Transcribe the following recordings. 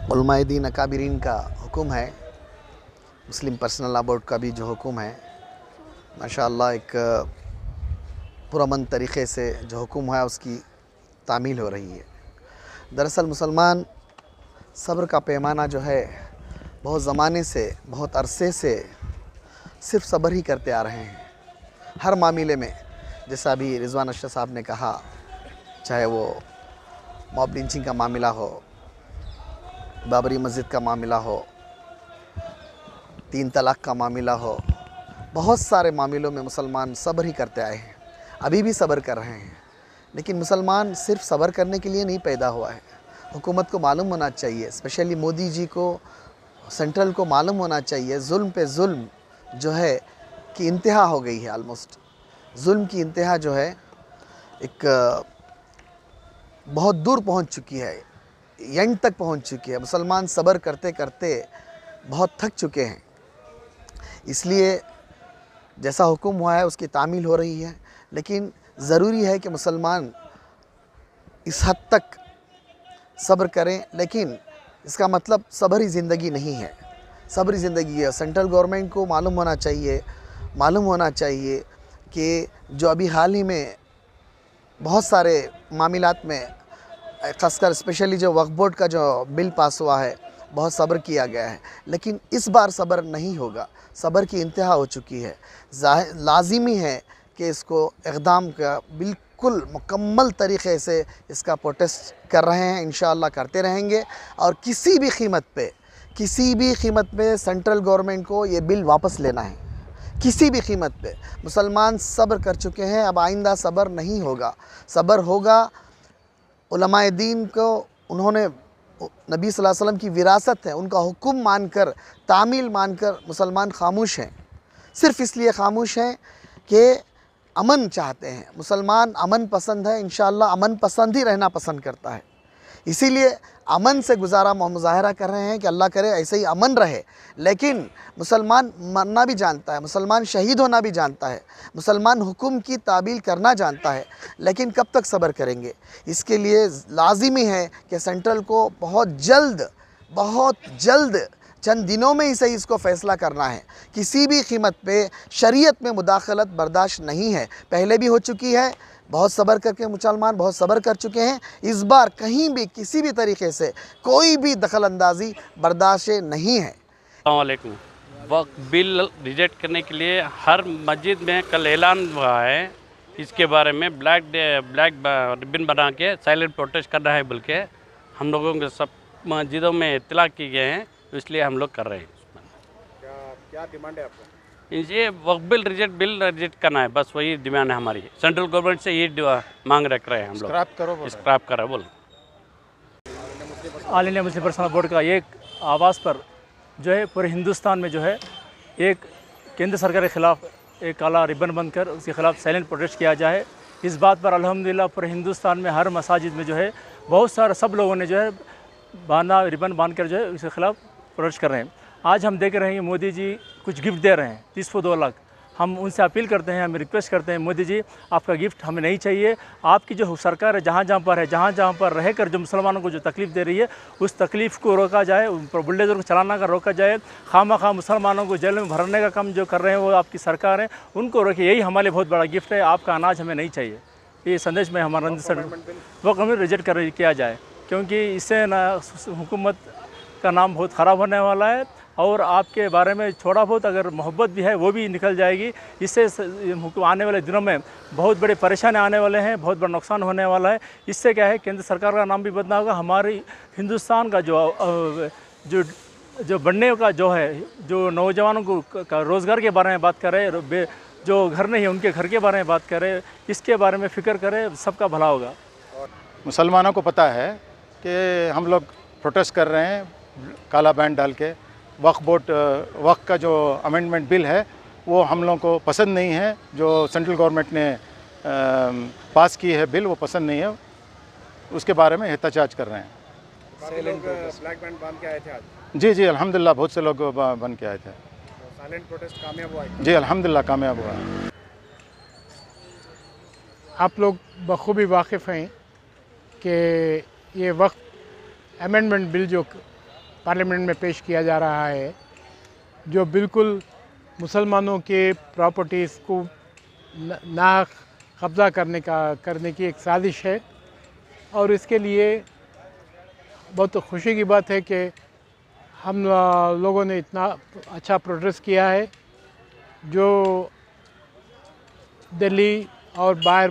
उलमाए दीन अकाबिरीन का हुक्म है, मुस्लिम पर्सनल लॉ बोर्ड का भी जो हुक्म है, माशाअल्लाह एक पुरअमन तरीक़े से जो हुक्म है उसकी तामील हो रही है। दरअसल मुसलमान सब्र का पैमाना जो है बहुत ज़माने से, बहुत अरसे से सिर्फ़ सब्र ही करते आ रहे हैं हर मामले में। जैसा अभी रिजवान अशरफ साहब ने कहा, चाहे वो मॉब लिंचिंग का मामला हो, बाबरी मस्जिद का मामला हो, 3 तलाक़ का मामला हो, बहुत सारे मामलों में मुसलमान सब्र ही करते आए हैं, अभी भी सब्र कर रहे हैं। लेकिन मुसलमान सिर्फ़ सब्र करने के लिए नहीं पैदा हुआ है। हुकूमत को मालूम होना चाहिए, स्पेशली मोदी जी को, सेंट्रल को मालूम होना चाहिए जुल्म पे जुल्म जो है कि इंतहा हो गई है। ऑलमोस्ट जुल्म की इंतहा जो है एक बहुत दूर पहुंच चुकी है, एंड तक पहुंच चुकी है। मुसलमान सब्र करते करते बहुत थक चुके हैं। इसलिए जैसा हुक्म हुआ है उसकी तामील हो रही है, लेकिन ज़रूरी है कि मुसलमान इस हद तक सब्र करें। लेकिन इसका मतलब सब्र ही ज़िंदगी नहीं है, सब्र ही ज़िंदगी है। सेंट्रल गवर्नमेंट को मालूम होना चाहिए कि जो अभी हाल ही में बहुत सारे मामलात में, ख़ासकर स्पेशली जो वक्फ बोर्ड का जो बिल पास हुआ है, बहुत सब्र किया गया है, लेकिन इस बार सब्र नहीं होगा। सब्र की इंतहा हो चुकी है। लाज़िमी है कि इसको इक़दाम का बिल्कुल मुकम्मल तरीक़े से इसका प्रोटेस्ट कर रहे हैं, इंशाअल्लाह करते रहेंगे। और किसी भी कीमत पे सेंट्रल गवर्नमेंट को ये बिल वापस लेना है, किसी भी कीमत पे। मुसलमान सब्र कर चुके हैं, अब आइंदा सब्र नहीं होगा। सब्र होगा उलमाए दीन को, उन्होंने नबी सल्लल्लाहु अलैहि वसल्लम की विरासत है, उनका हुक्म मानकर, तामील मानकर मुसलमान खामोश हैं। सिर्फ़ इसलिए खामोश हैं कि अमन चाहते हैं। मुसलमान अमन पसंद है, इंशाअल्लाह अमन पसंद ही रहना पसंद करता है। इसीलिए अमन से गुजारा मुज़ाहरा कर रहे हैं कि अल्लाह करे ऐसे ही अमन रहे। लेकिन मुसलमान मरना भी जानता है, मुसलमान शहीद होना भी जानता है, मुसलमान हुक्म की ताबील करना जानता है, लेकिन कब तक सब्र करेंगे? इसके लिए लाज़िमी है कि सेंट्रल को बहुत जल्द चंद दिनों में ही सही इसको फ़ैसला करना है। किसी भी कीमत पे शरीयत में मुदाखलत बर्दाश्त नहीं है। पहले भी हो चुकी है, बहुत सब्र करके मुसलमान बहुत सब्र कर चुके हैं। इस बार कहीं भी किसी भी तरीक़े से कोई भी दखल अंदाज़ी बर्दाश्त नहीं है। अस्सलाम वालेकुम। वक्फ बिल रिजेक्ट करने के लिए हर मस्जिद में कल ऐलान हुआ है। इसके बारे में ब्लैक रिबन बना के साइलेंट प्रोटेस्ट कर रहा है, बल्कि हम लोगों के सब मस्जिदों में इत्तला किए गए हैं, तो इसलिए हम लोग कर रहे हैं। क्या डिमांड है आपका? ये वक्फ बिल रिजेक्ट करना है, बस वही डिमांड है हमारी। सेंट्रल गवर्नमेंट से ये मांग रख रहे हैं हम लोग। स्क्रैप करो बोलो। All India Muslim personal board का एक आवाज़ पर जो है पूरे हिंदुस्तान में जो है एक केंद्र सरकार के ख़िलाफ़ एक काला रिबन बंद कर उसके ख़िलाफ़ साइलेंट प्रोटेस्ट किया जाए। इस बात पर अल्हम्दुलिल्लाह पूरे हिंदुस्तान में हर मसाजिद में जो है बहुत सारे सब लोगों ने जो है रिबन बांध कर जो है उसके ख़िलाफ़ प्रोटेस्ट कर रहे हैं। आज हम देख रहे हैं कि मोदी जी कुछ गिफ्ट दे रहे हैं 30 लाख। हम उनसे अपील करते हैं, हम रिक्वेस्ट करते हैं, मोदी जी आपका गिफ्ट हमें नहीं चाहिए। आपकी जो सरकार है जहाँ जहाँ पर रहकर जो मुसलमानों को जो तकलीफ़ दे रही है, उस तकलीफ़ को रोका जाए, उन पर बुलडोज़र को चलाना का रोका जाए। खामखा मुसलमानों को जेल में भरने का काम जो कर रहे हैं वो आपकी सरकार है, उनको रोके। यही हमारे लिए बहुत बड़ा गिफ्ट है। आपका अनाज हमें नहीं चाहिए। ये संदेश में हमारा वो कम रिजेक्ट किया जाए, क्योंकि इससे ना हुकूमत का नाम बहुत ख़राब होने वाला है, और आपके बारे में थोड़ा बहुत अगर मोहब्बत भी है वो भी निकल जाएगी। इससे आने वाले दिनों में बहुत बड़े परेशानी आने वाले हैं, बहुत बड़ा नुकसान होने वाला है। इससे क्या है, केंद्र सरकार का नाम भी बदनाम होगा। हमारी हिंदुस्तान का जो बनने का जो है, जो नौजवानों को का रोज़गार के बारे में बात करें, जो घर नहीं है उनके घर के बारे में बात करें, इसके बारे में फ़िक्र करें, सबका भला होगा। मुसलमानों को पता है कि हम लोग प्रोटेस्ट कर रहे हैं काला बैंड डाल के। वक्फ का जो अमेंडमेंट बिल है वो हम लोगों को पसंद नहीं है। जो सेंट्रल गवर्नमेंट ने पास की है बिल, वो पसंद नहीं है, उसके बारे में एहतजाज कर रहे हैं। ब्लैक बैंड बांध के आए थे आज? जी अल्हम्दुलिल्लाह बहुत से लोग बन के आए थे। साइलेंट प्रोटेस्ट कामयाब हुआ है? जी अल्हम्दुलिल्लाह कामयाब हुआ। आप लोग बखूबी वाकिफ़ हैं कि ये वक्त अमेंडमेंट बिल जो पार्लियामेंट में पेश किया जा रहा है, जो बिल्कुल मुसलमानों के प्रॉपर्टीज़ को ना कब्ज़ा करने की एक साजिश है। और इसके लिए बहुत खुशी की बात है कि हम लोगों ने इतना अच्छा प्रोटेस्ट किया है, जो दिल्ली और बाहर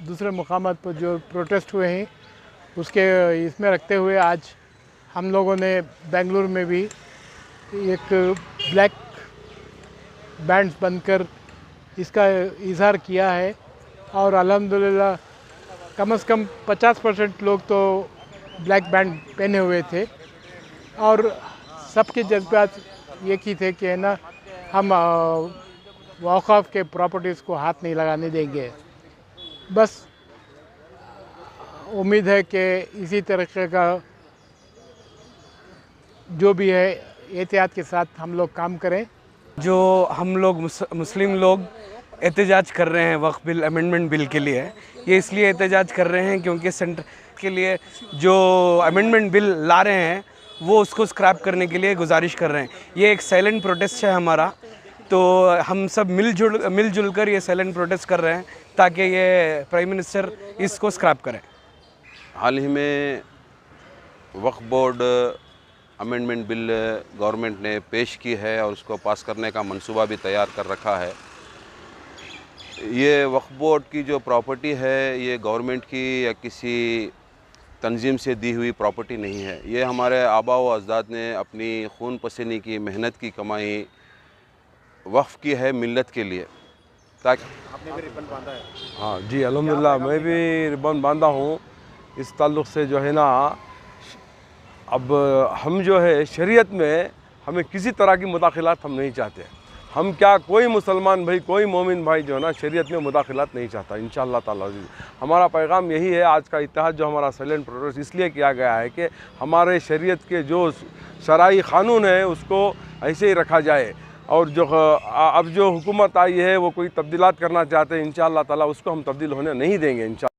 दूसरे मुकामात पर जो प्रोटेस्ट हुए हैं उसके इसमें रखते हुए आज हम लोगों ने बेंगलुरु में भी एक ब्लैक बैंड्स बनकर इसका इजहार किया है। और अल्हम्दुलिल्लाह कम से कम 50% लोग तो ब्लैक बैंड पहने हुए थे और सबके जज्बात एक ही थे कि है ना, हम वक़ाफ़ के प्रॉपर्टीज़ को हाथ नहीं लगाने देंगे। बस उम्मीद है कि इसी तरीके का जो भी है एहतियात के साथ हम लोग काम करें। जो हम लोग मुस्लिम लोग एहतजाज कर रहे हैं वक्फ बिल अमेंडमेंट बिल के लिए, ये इसलिए एहतजाज कर रहे हैं क्योंकि सेंटर के लिए जो अमेंडमेंट बिल ला रहे हैं वो उसको स्क्रैप करने के लिए गुजारिश कर रहे हैं। ये एक साइलेंट प्रोटेस्ट है हमारा, तो हम सब मिलजुल कर ये साइलेंट प्रोटेस्ट कर रहे हैं ताकि ये प्राइम मिनिस्टर इसको स्क्रैप करें। हाल ही में वक्फ बोर्ड अमेंडमेंट बिल गवर्नमेंट ने पेश की है और उसको पास करने का मंसूबा भी तैयार कर रखा है। ये वक्फ बोर्ड की जो प्रॉपर्टी है ये गवर्नमेंट की या किसी तंजीम से दी हुई प्रॉपर्टी नहीं है। ये हमारे आबा व अजदाद ने अपनी खून पसीने की मेहनत की कमाई वक्फ की है मिल्लत के लिए। ताकि आपने भी रिबन बांधा है? हाँ जी, अल्हम्दुलिल्लाह मैं भी रिबन बांधा हूँ। इस ताल्लुक़ से जो है ना, अब हम जो है शरीयत में हमें किसी तरह की मुदाखिलात हम नहीं चाहते। हम क्या, कोई मुसलमान भाई, कोई मोमिन भाई जो है ना शरीयत में मुदाखिलात नहीं चाहता इंशाअल्लाह ताला। हमारा पैगाम यही है। आज का इत्तेहाद जो हमारा साइलेंट प्रोटेस्ट इसलिए किया गया है कि हमारे शरीयत के जो शरई क़ानून है उसको ऐसे ही रखा जाए, और जो अब जो हुकूमत आई है वो कोई तब्दीलात करना चाहते हैं इंशाअल्लाह ताला उसको हम तब्दील होने नहीं देंगे इंशाअल्लाह।